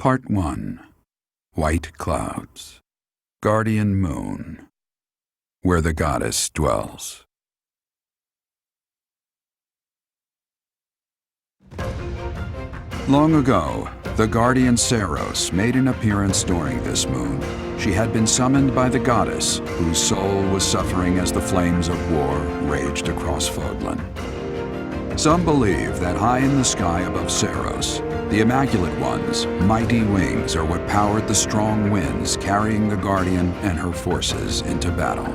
Part 1. White Clouds. Guardian Moon. Where the goddess dwells. Long ago, the guardian Cyril made an appearance during this moon. She had been summoned by the goddess, whose soul was suffering as the flames of war raged across Fodlan. Some believe that high in the sky above Saros, the Immaculate One's mighty wings are what powered the strong winds carrying the Guardian and her forces into battle.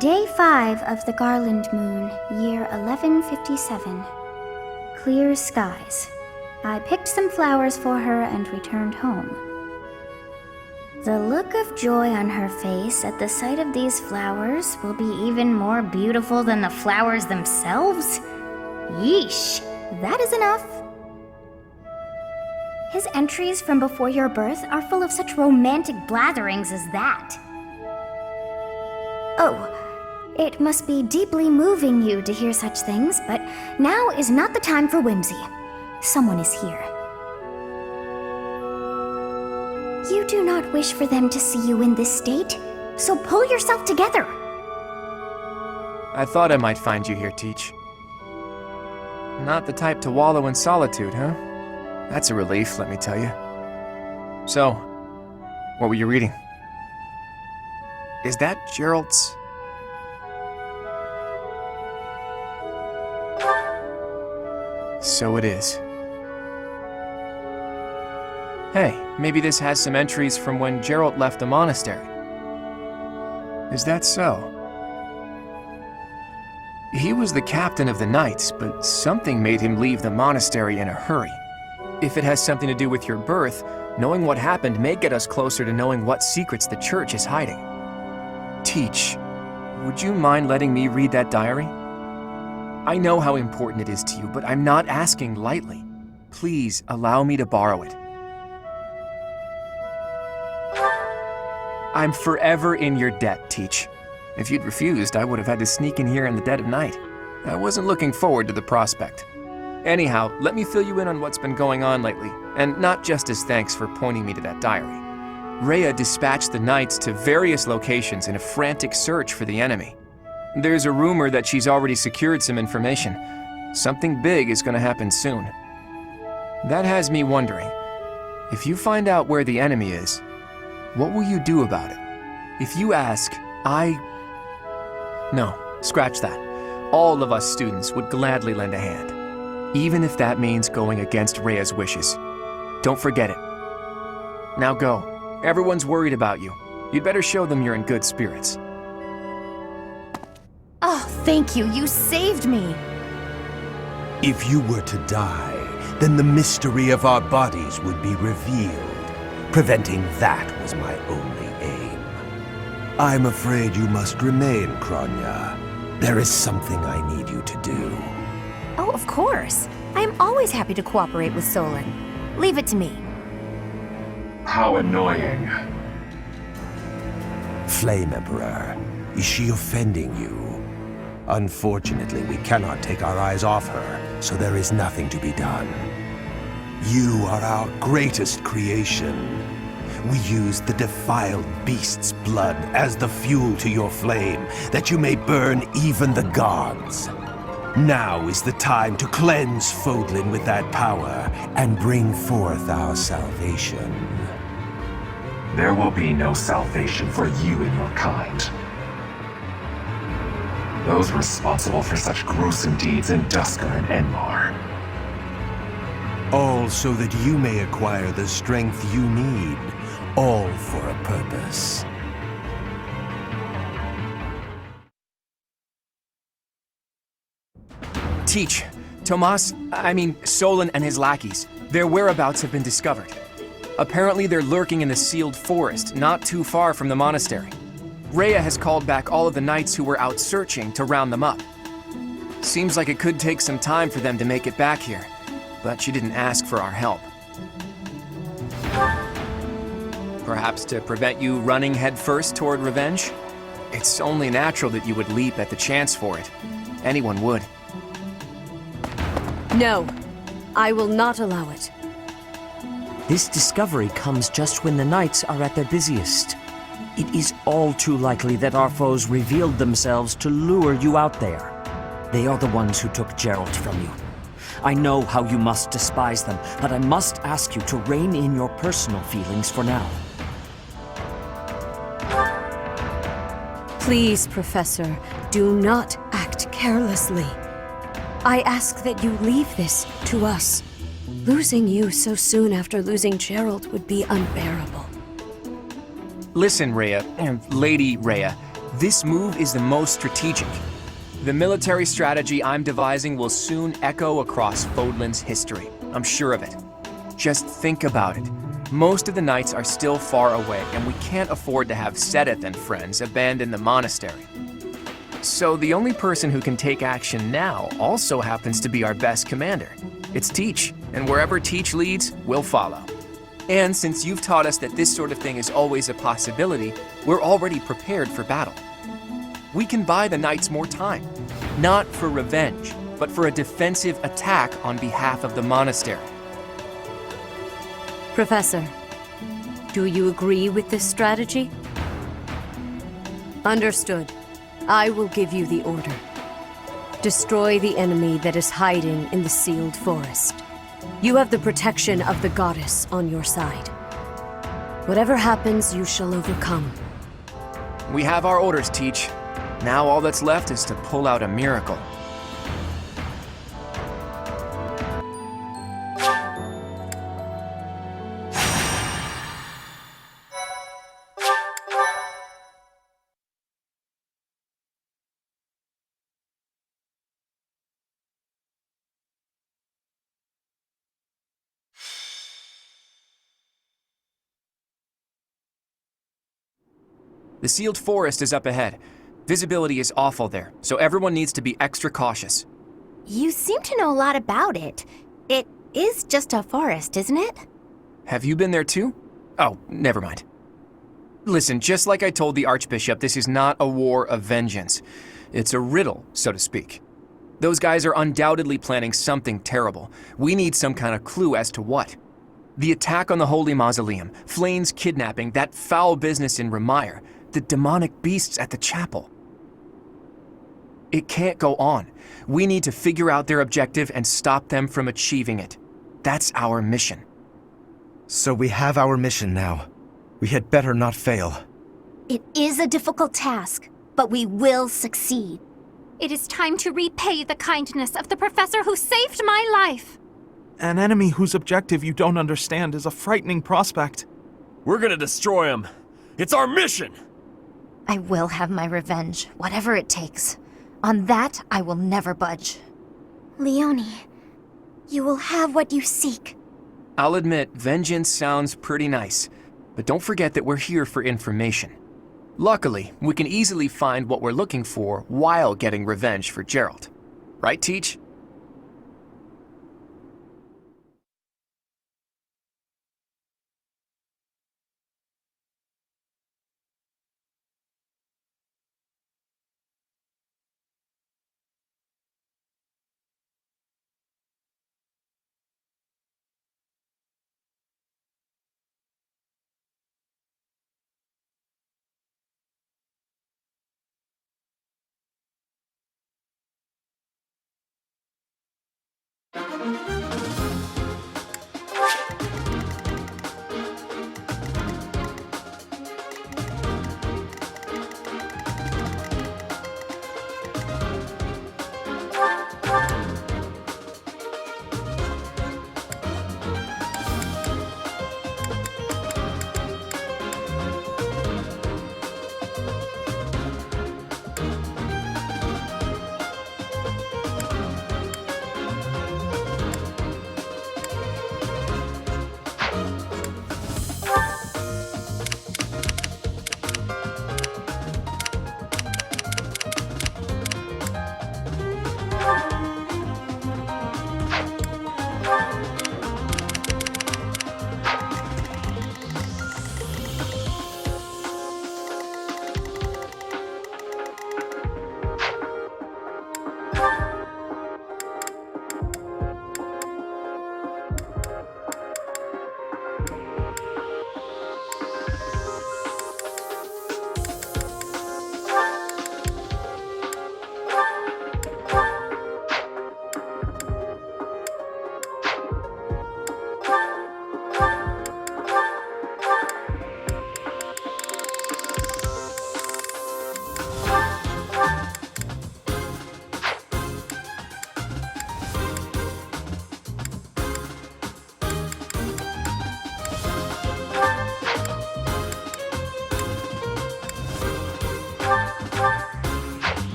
Day 5 of the Garland Moon, year 1157. Clear skies. I picked some flowers for her and returned home. The look of joy on her face at the sight of these flowers will be even more beautiful than the flowers themselves? Yeesh, that is enough. His entries from before your birth are full of such romantic blatherings as that. Oh, it must be deeply moving you to hear such things, but now is not the time for whimsy. Someone is here. You do not wish for them to see you in this state, so pull yourself together. I thought I might find you here, Teach. Not the type to wallow in solitude, huh? That's a relief, let me tell you. So, what were you reading? Is that Gerald's? So it is. Hey, maybe this has some entries from when Gerald left the monastery. Is that so? He was the captain of the knights, but something made him leave the monastery in a hurry. If it has something to do with your birth, knowing what happened may get us closer to knowing what secrets the church is hiding. Teach, would you mind letting me read that diary? I know how important it is to you, but I'm not asking lightly. Please allow me to borrow it. I'm forever in your debt, Teach. If you'd refused, I would have had to sneak in here in the dead of night. I wasn't looking forward to the prospect. Anyhow, let me fill you in on what's been going on lately, and not just as thanks for pointing me to that diary. Rhea dispatched the knights to various locations in a frantic search for the enemy. There's a rumor that she's already secured some information. Something big is going to happen soon. That has me wondering, if you find out where the enemy is, what will you do about it? If you ask, No, scratch that. All of us students would gladly lend a hand, even if that means going against Rhea's wishes. Don't forget it. Now go. Everyone's worried about you. You'd better show them you're in good spirits. Oh, thank you. You saved me. If you were to die, then the mystery of our bodies would be revealed. Preventing that was my only aim. I'm afraid you must remain, Kronya. There is something I need you to do. Oh, of course. I am always happy to cooperate with Solon. Leave it to me. How annoying. Flame Emperor, is she offending you? Unfortunately, we cannot take our eyes off her, so there is nothing to be done. You are our greatest creation. We use the defiled beast's blood as the fuel to your flame, that you may burn even the gods. Now is the time to cleanse Fodlan with that power and bring forth our salvation. There will be no salvation for you and your kind. Those responsible for such gruesome deeds in Dusker and Enmar. All so that you may acquire the strength you need, all for a purpose. Teach, Solon and his lackeys, their whereabouts have been discovered. Apparently they're lurking in the sealed forest, not too far from the monastery. Rhea has called back all of the knights who were out searching to round them up. Seems like it could take some time for them to make it back here, but she didn't ask for our help. Perhaps to prevent you running headfirst toward revenge? It's only natural that you would leap at the chance for it. Anyone would. No, I will not allow it. This discovery comes just when the knights are at their busiest. It is all too likely that our foes revealed themselves to lure you out there. They are the ones who took Geralt from you. I know how you must despise them, but I must ask you to rein in your personal feelings for now. Please, Professor, do not act carelessly. I ask that you leave this to us. Losing you so soon after losing Geralt would be unbearable. Listen, Rhea, and Lady Rhea, this move is the most strategic. The military strategy I'm devising will soon echo across Fodlan's history. I'm sure of it. Just think about it. Most of the knights are still far away, and we can't afford to have Sedith and friends abandon the monastery. So the only person who can take action now also happens to be our best commander. It's Teach, and wherever Teach leads, we'll follow. And since you've taught us that this sort of thing is always a possibility, we're already prepared for battle. We can buy the knights more time, not for revenge, but for a defensive attack on behalf of the monastery. Professor, do you agree with this strategy? Understood. I will give you the order. Destroy the enemy that is hiding in the sealed forest. You have the protection of the goddess on your side. Whatever happens, you shall overcome. We have our orders, Teach. Now all that's left is to pull out a miracle. The sealed forest is up ahead. Visibility is awful there, so everyone needs to be extra cautious. You seem to know a lot about it. It is just a forest, isn't it? Have you been there too? Oh, never mind. Listen, just like I told the Archbishop, this is not a war of vengeance. It's a riddle, so to speak. Those guys are undoubtedly planning something terrible. We need some kind of clue as to what. The attack on the Holy Mausoleum, Flayn's kidnapping, that foul business in Remire, the demonic beasts at the chapel. It can't go on. We need to figure out their objective and stop them from achieving it. That's our mission. So we have our mission now. We had better not fail. It is a difficult task, but we will succeed. It is time to repay the kindness of the professor who saved my life. An enemy whose objective you don't understand is a frightening prospect. We're gonna destroy him. It's our mission! I will have my revenge, whatever it takes. On that, I will never budge. Leonie, you will have what you seek. I'll admit, vengeance sounds pretty nice, but don't forget that we're here for information. Luckily, we can easily find what we're looking for while getting revenge for Geralt. Right, Teach?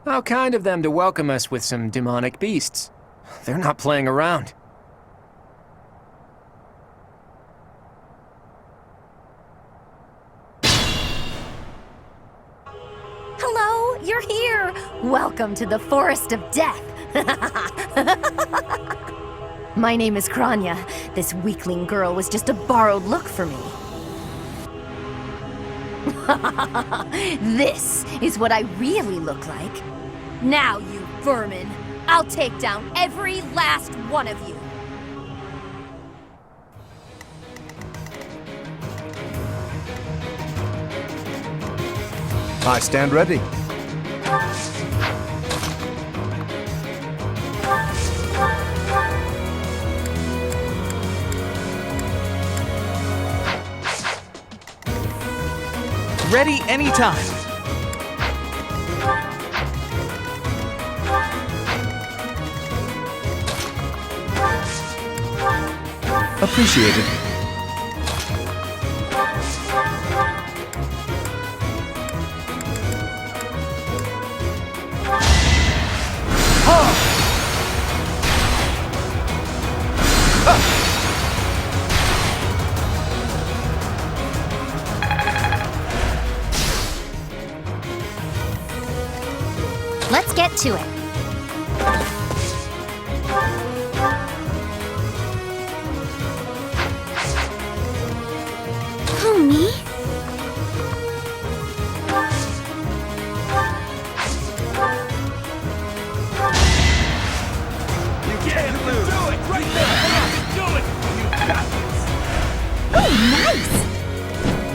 How kind of them to welcome us with some demonic beasts. They're not playing around. Hello, you're here! Welcome to the Forest of Death! My name is Kranya. This weakling girl was just a borrowed look for me. This is what I really look like. Now, you vermin, I'll take down every last one of you. I stand ready. Ready anytime. Appreciated. Let's get to it. Who, me?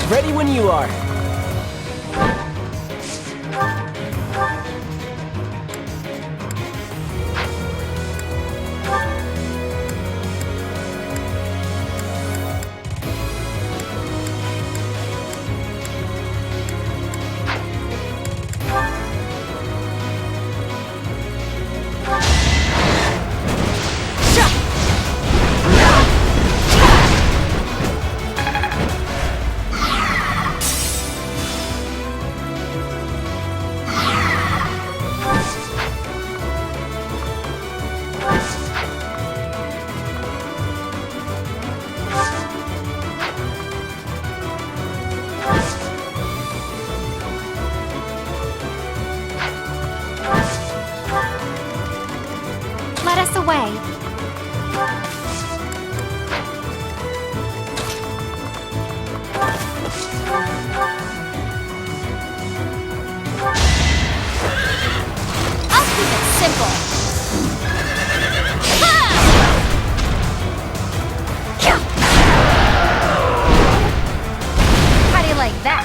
Ready when you are. Let us away. I'll keep it simple. How do you like that?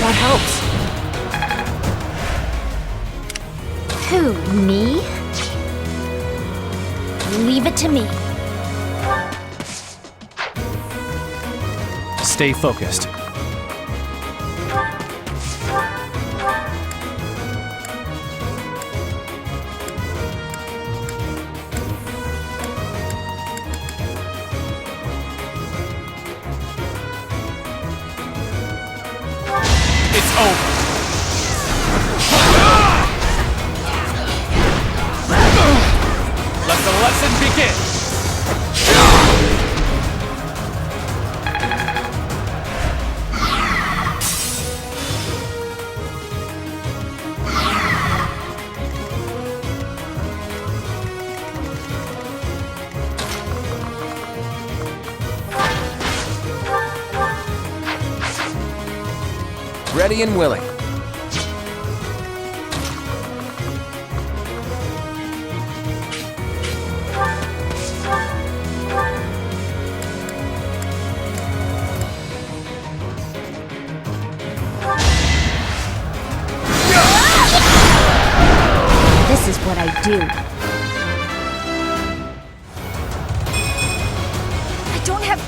That helps. Who, me? Leave it to me. Stay focused. It's over. Let the lesson begin. Ready and willing. This is what I do. I don't have...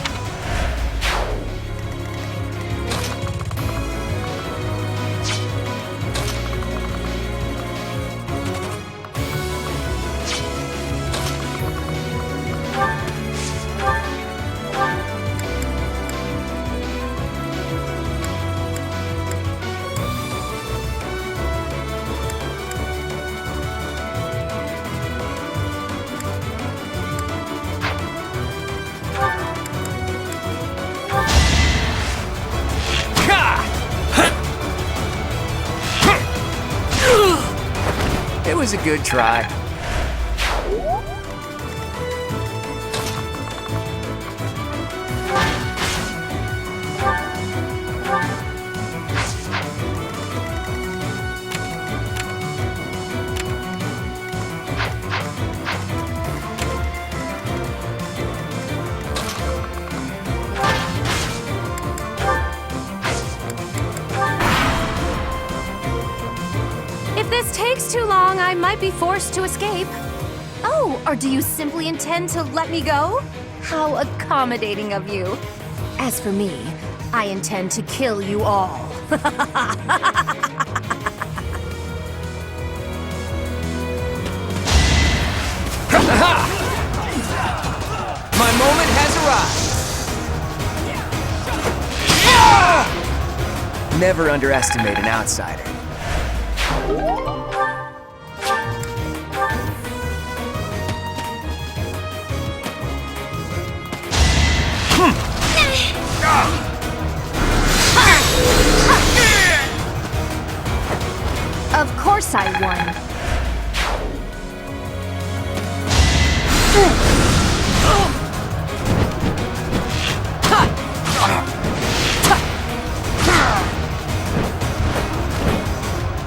was a good try. If this takes too long, I might be forced to escape. Oh, or do you simply intend to let me go? How accommodating of you. As for me, I intend to kill you all. My moment has arrived! Never underestimate an outsider. Of course I won.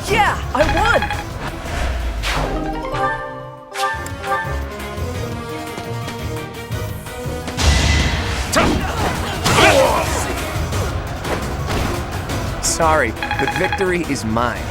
Yeah, I won! Sorry, but victory is mine.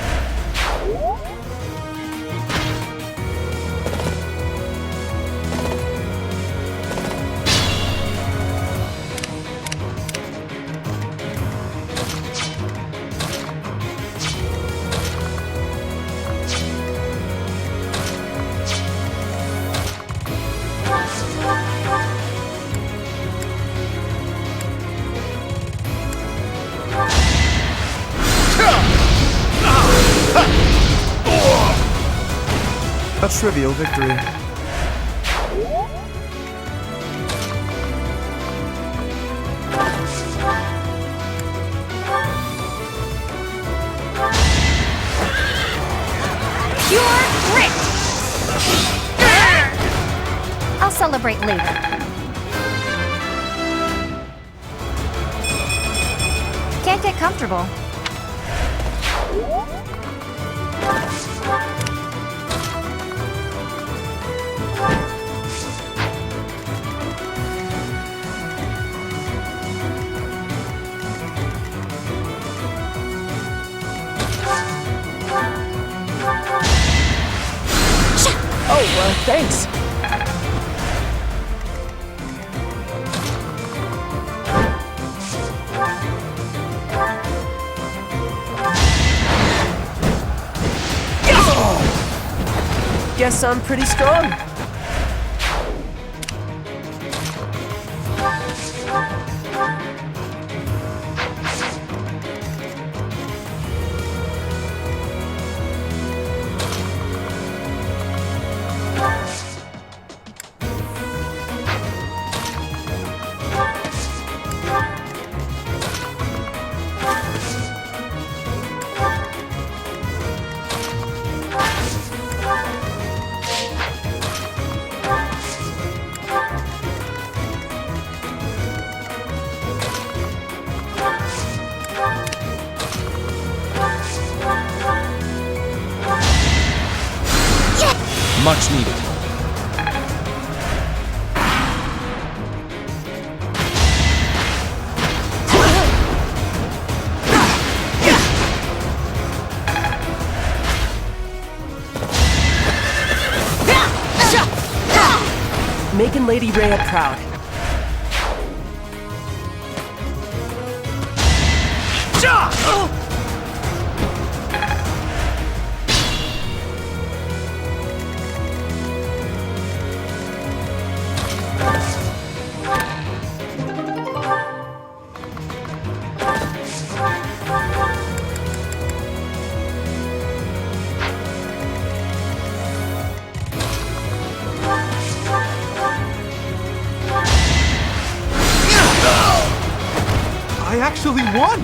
A trivial victory. Pure grit! I'll celebrate later. Can't get comfortable. Oh, thanks. Guess I'm pretty strong. Much needed. Making Lady Rhea proud. I actually won!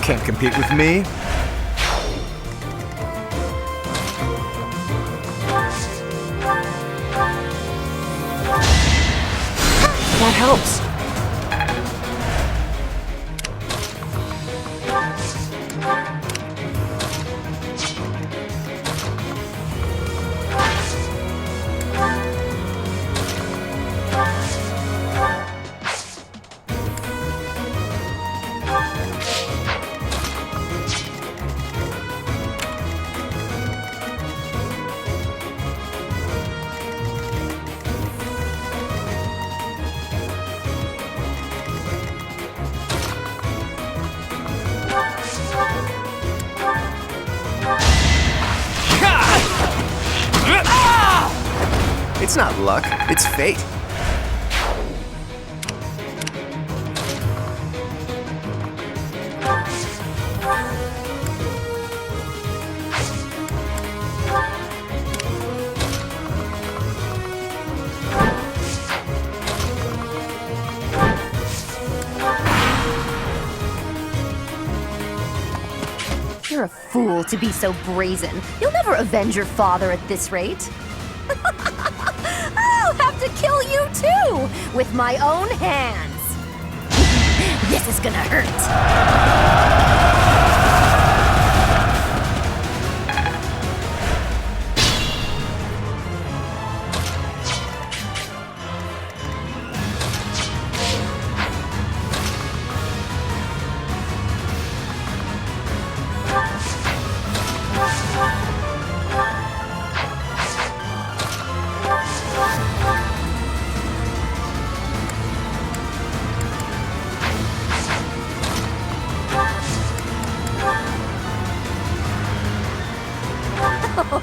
Can't compete with me. That helps. It's not luck, it's fate. You're a fool to be so brazen. You'll never avenge your father at this rate. I'll have to kill you too, with my own hands. This is gonna hurt.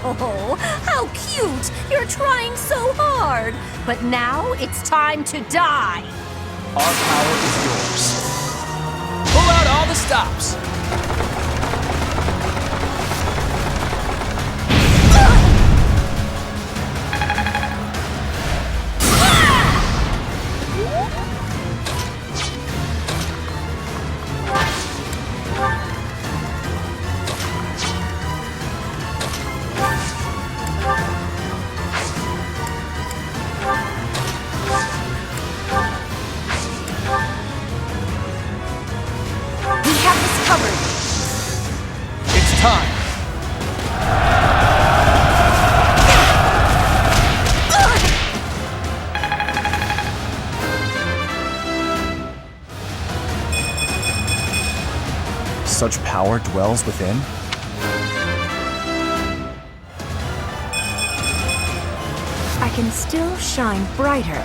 Oh, how cute! You're trying so hard. But now it's time to die. Our power is yours. Pull out all the stops. It's time. Such power dwells within? I can still shine brighter.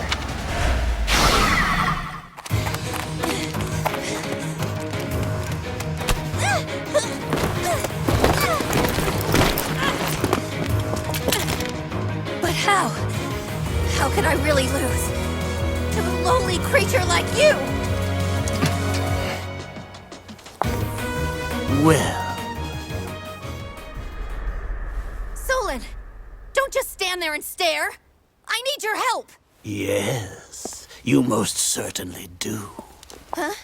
But how? How could I really lose to a lowly creature like you? Well, Solon, don't just stand there and stare. I need your help. yes, you most certainly do. Huh?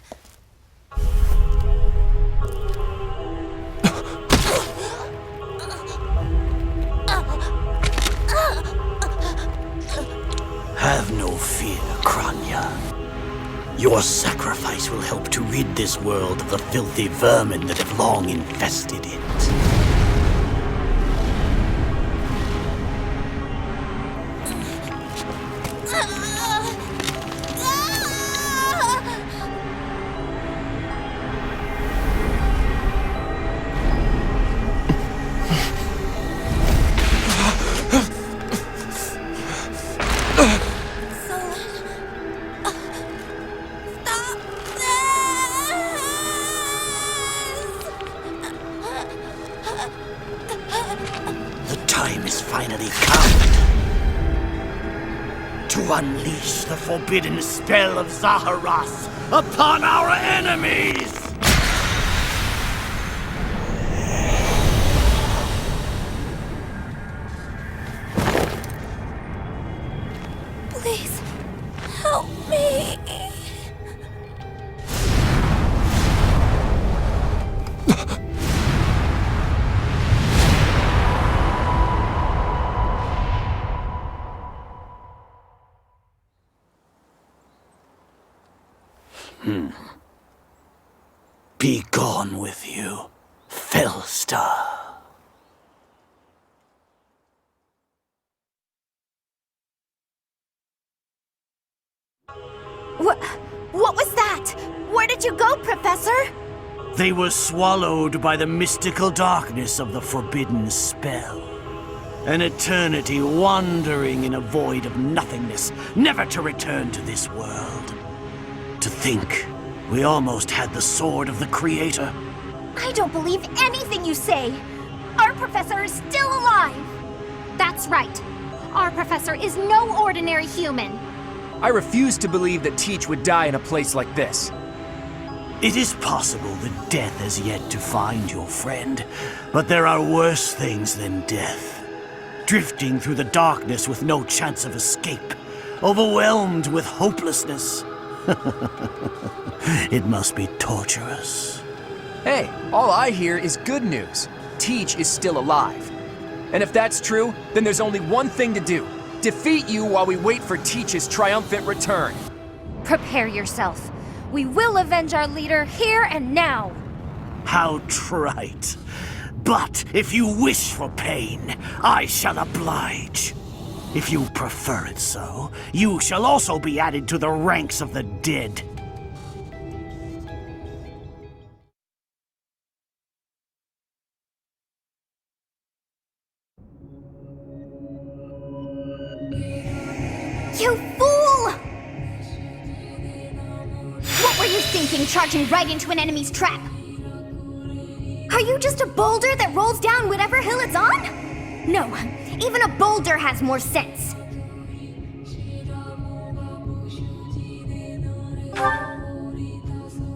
Have no fear, Kranya. Your sacrifice will help to rid this world of the filthy vermin that have long infested it. The time has finally come to unleash the forbidden spell of Zaharas upon our enemies! Please, help me. Be gone with you, Felstar. What was that? Where did you go, Professor? They were swallowed by the mystical darkness of the forbidden spell. An eternity wandering in a void of nothingness, never to return to this world. To think, we almost had the sword of the Creator. I don't believe anything you say! Our professor is still alive! That's right. Our professor is no ordinary human. I refuse to believe that Teach would die in a place like this. It is possible that death has yet to find your friend, but there are worse things than death. Drifting through the darkness with no chance of escape, overwhelmed with hopelessness. It must be torturous. Hey, all I hear is good news. Teach is still alive. And if that's true, then there's only one thing to do. Defeat you while we wait for Teach's triumphant return. Prepare yourself. We will avenge our leader here and now. How trite. But if you wish for pain, I shall oblige. If you prefer it so, you shall also be added to the ranks of the dead. You fool! What were you thinking, charging right into an enemy's trap? Are you just a boulder that rolls down whatever hill it's on? No, even a boulder has more sense.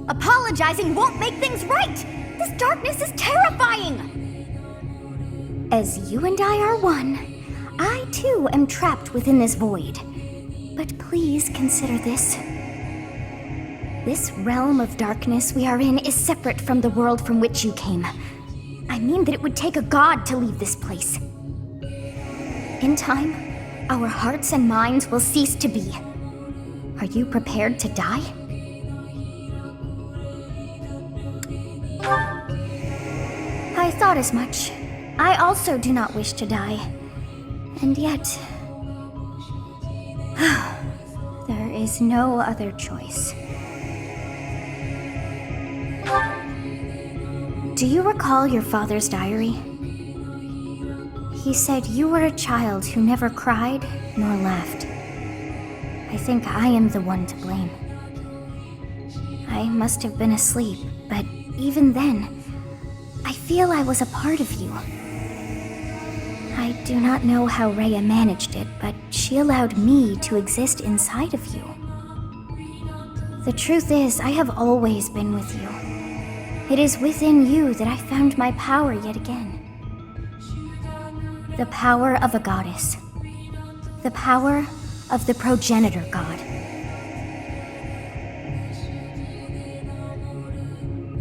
Apologizing won't make things right! This darkness is terrifying! As you and I are one, I too am trapped within this void. But please consider this. This realm of darkness we are in is separate from the world from which you came. I mean that it would take a god to leave this place. In time, our hearts and minds will cease to be. Are you prepared to die? I thought as much. I also do not wish to die. And yet... there is no other choice. Do you recall your father's diary? He said you were a child who never cried nor laughed. I think I am the one to blame. I must have been asleep, but even then, I feel I was a part of you. I do not know how Rhea managed it, but she allowed me to exist inside of you. The truth is, I have always been with you. It is within you that I found my power yet again. The power of a goddess. The power of the progenitor god.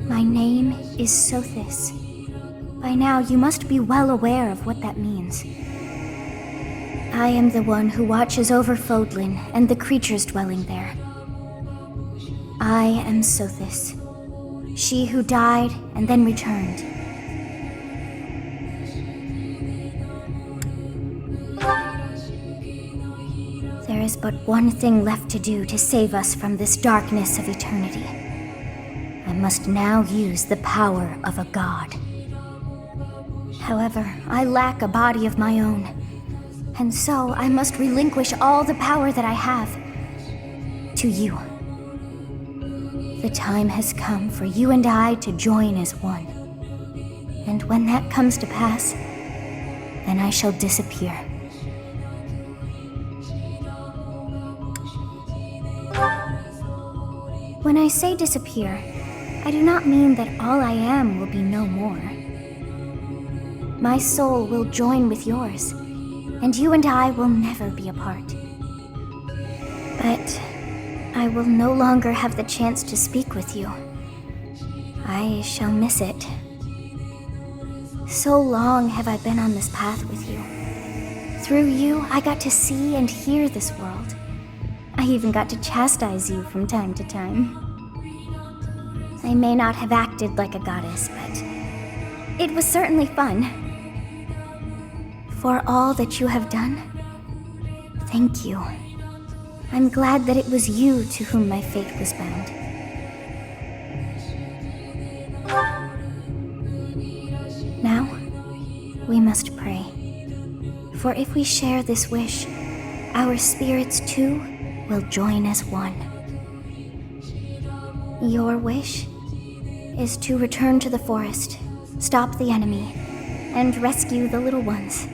My name is Sothis. By now, you must be well aware of what that means. I am the one who watches over Fodlan and the creatures dwelling there. I am Sothis, she who died and then returned. There is but one thing left to do to save us from this darkness of eternity. I must now use the power of a god. However, I lack a body of my own, and so I must relinquish all the power that I have to you. The time has come for you and I to join as one. And when that comes to pass, then I shall disappear. When I say disappear, I do not mean that all I am will be no more. My soul will join with yours, and you and I will never be apart. But I will no longer have the chance to speak with you. I shall miss it. So long have I been on this path with you. Through you, I got to see and hear this world. I even got to chastise you from time to time. I may not have acted like a goddess, but it was certainly fun. For all that you have done, thank you. I'm glad that it was you to whom my fate was bound. Now, we must pray. For if we share this wish, our spirits too will join as one. Your wish is to return to the forest, stop the enemy, and rescue the little ones.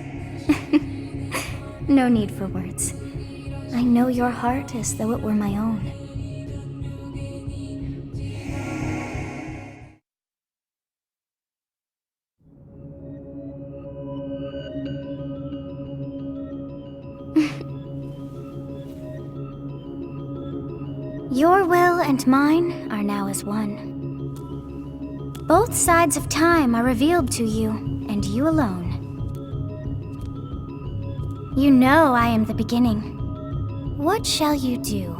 No need for words. I know your heart as though it were my own. Your will and mine are now as one. Both sides of time are revealed to you, and you alone. You know I am the beginning. What shall you do?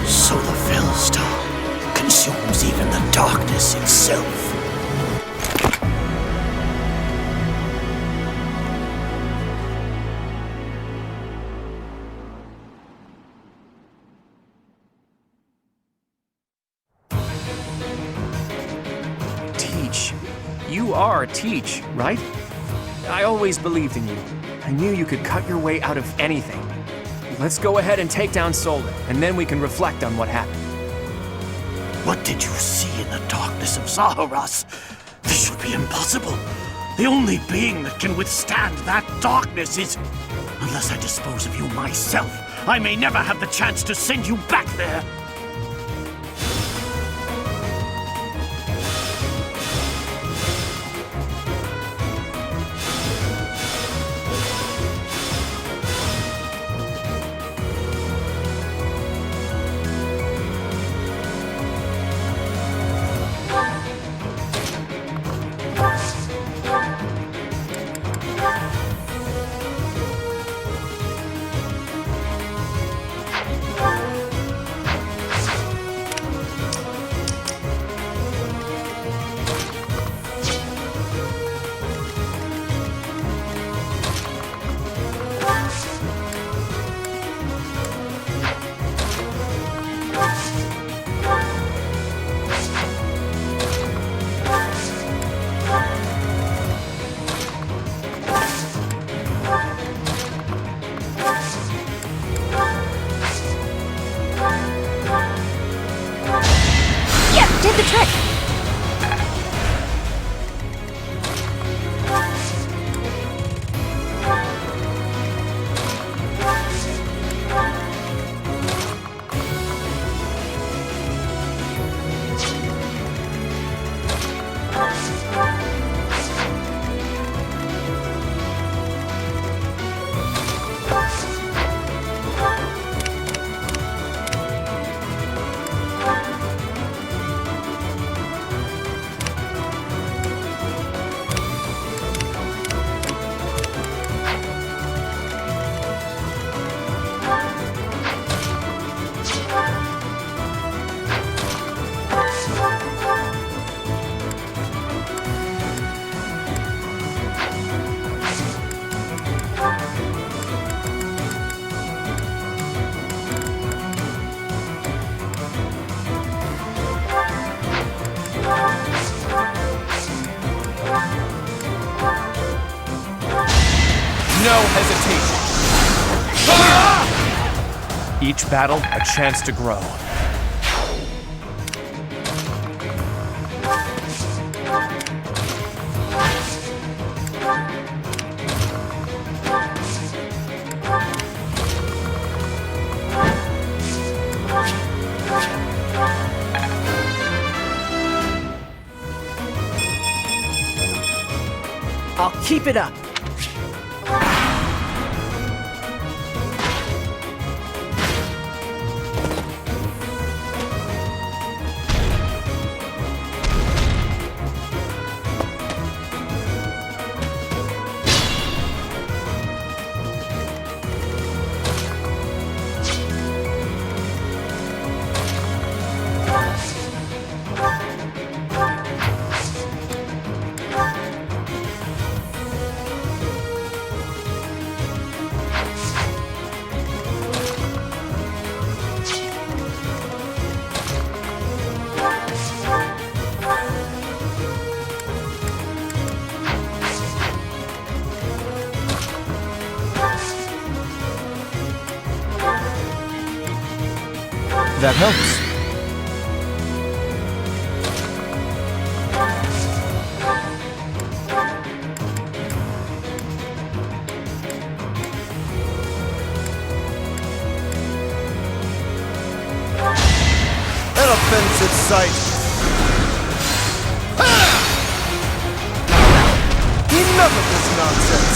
So the Fellstar consumes even the darkness itself. Teach. You are Teach, right? I always believed in you. I knew you could cut your way out of anything. Let's go ahead and take down Solar, and then we can reflect on what happened. What did you see in the darkness of Zaharas? This should be impossible. The only being that can withstand that darkness is... Unless I dispose of you myself, I may never have the chance to send you back there. Did the trick! No hesitation. Each battle, a chance to grow. Keep it up. That helps. An offensive sight. Enough of this nonsense.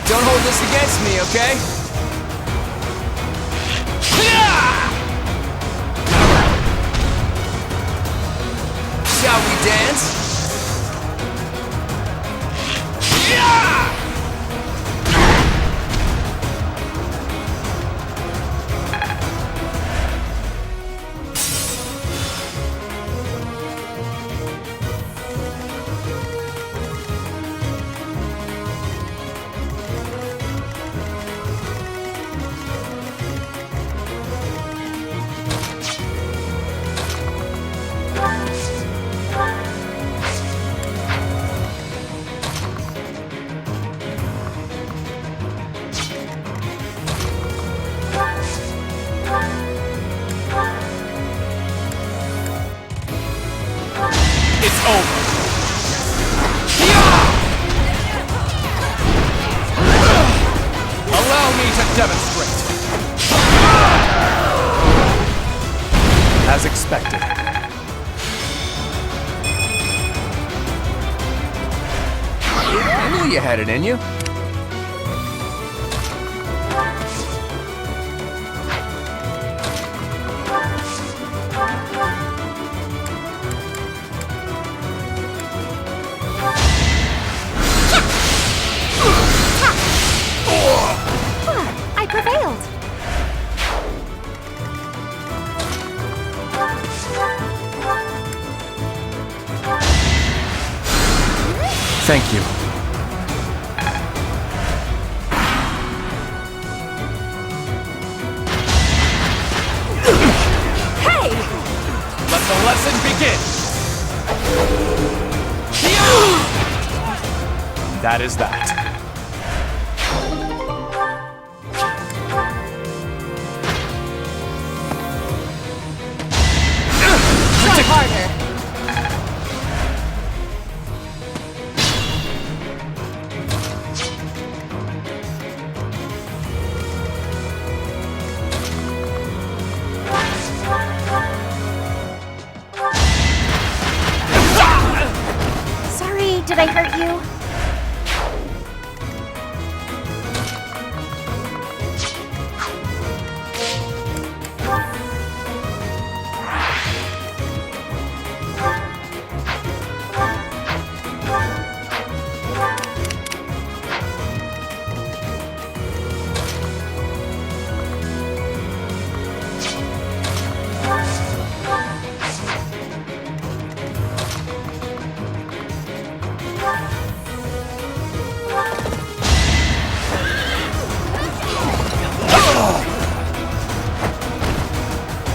Don't hold this against me, okay? Shall we dance? It's over. Allow me to demonstrate. As expected. I knew you had it in you. I prevailed. Thank you. Hey! Let the lesson begin. That is that. I hurt you?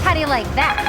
How do you like that?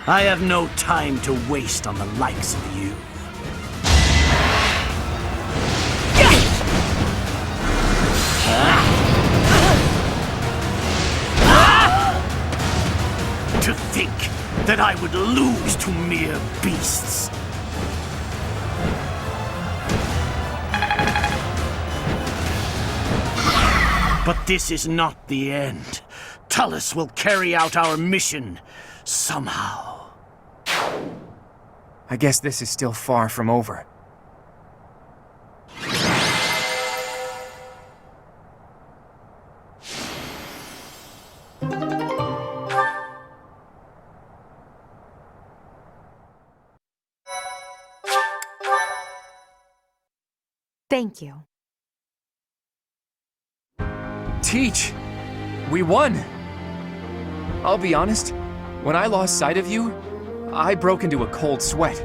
I have no time to waste on the likes of you. To think that I would lose to mere beasts. But this is not the end. Tullus will carry out our mission somehow. I guess this is still far from over. Thank you. Teach! We won! I'll be honest, when I lost sight of you, I broke into a cold sweat.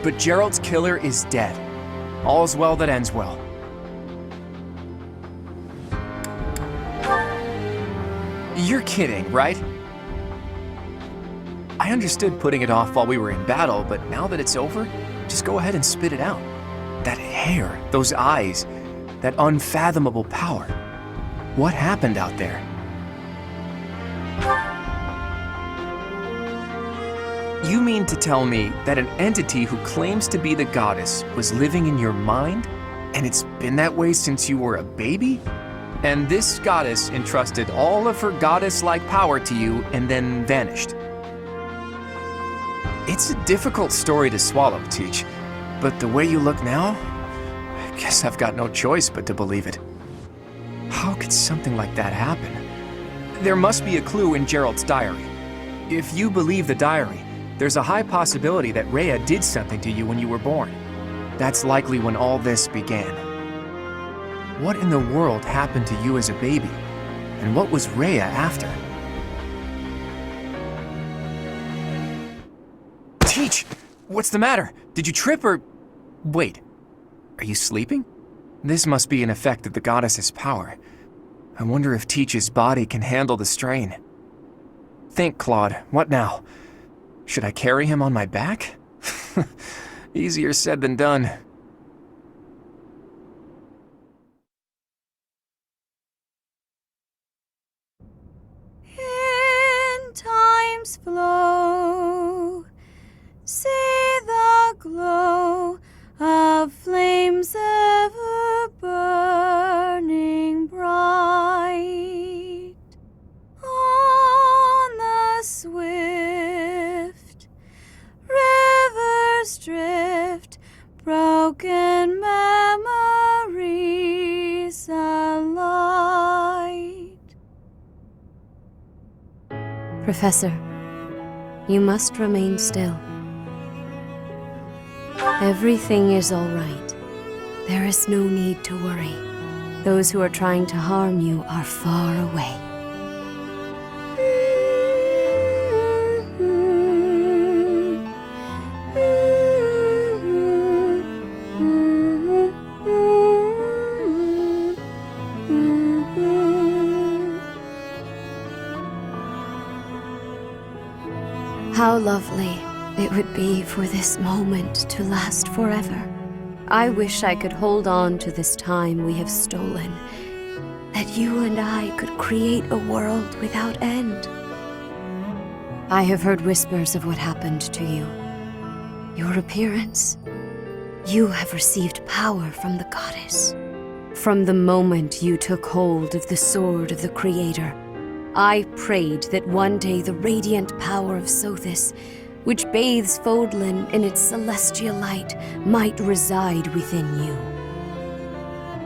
But Gerald's killer is dead. All's well that ends well. You're kidding, right? I understood putting it off while we were in battle, but now that it's over, just go ahead and spit it out. That hair, those eyes, that unfathomable power. What happened out there? You mean to tell me that an entity who claims to be the goddess was living in your mind? And it's been that way since you were a baby? And this goddess entrusted all of her goddess-like power to you and then vanished. It's a difficult story to swallow, Teach. But the way you look now, I guess I've got no choice but to believe it. How could something like that happen? There must be a clue in Gerald's diary. If you believe the diary, there's a high possibility that Rhea did something to you when you were born. That's likely when all this began. What in the world happened to you as a baby? And what was Rhea after? Teach! What's the matter? Did you trip or... Wait, are you sleeping? This must be an effect of the goddess's power. I wonder if Teach's body can handle the strain. Think, Claude, what now? Should I carry him on my back? Easier said than done. In time's flow, see the glow of flames ever burning bright on the swift rivers drift, broken memories alight. Professor, you must remain still. Everything is all right. There is no need to worry. Those who are trying to harm you are far away. How lovely it would be for this moment to last forever. I wish I could hold on to this time we have stolen, that you and I could create a world without end. I have heard whispers of what happened to you. Your appearance. You have received power from the goddess. From the moment you took hold of the sword of the Creator, I prayed that one day the radiant power of Sothis, which bathes Fodlan in its celestial light, might reside within you.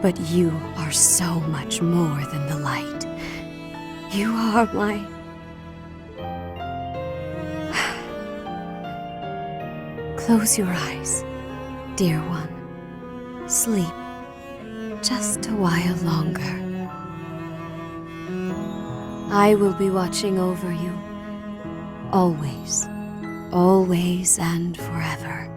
But you are so much more than the light. You are my... Close your eyes, dear one. Sleep just a while longer. I will be watching over you, always, always and forever.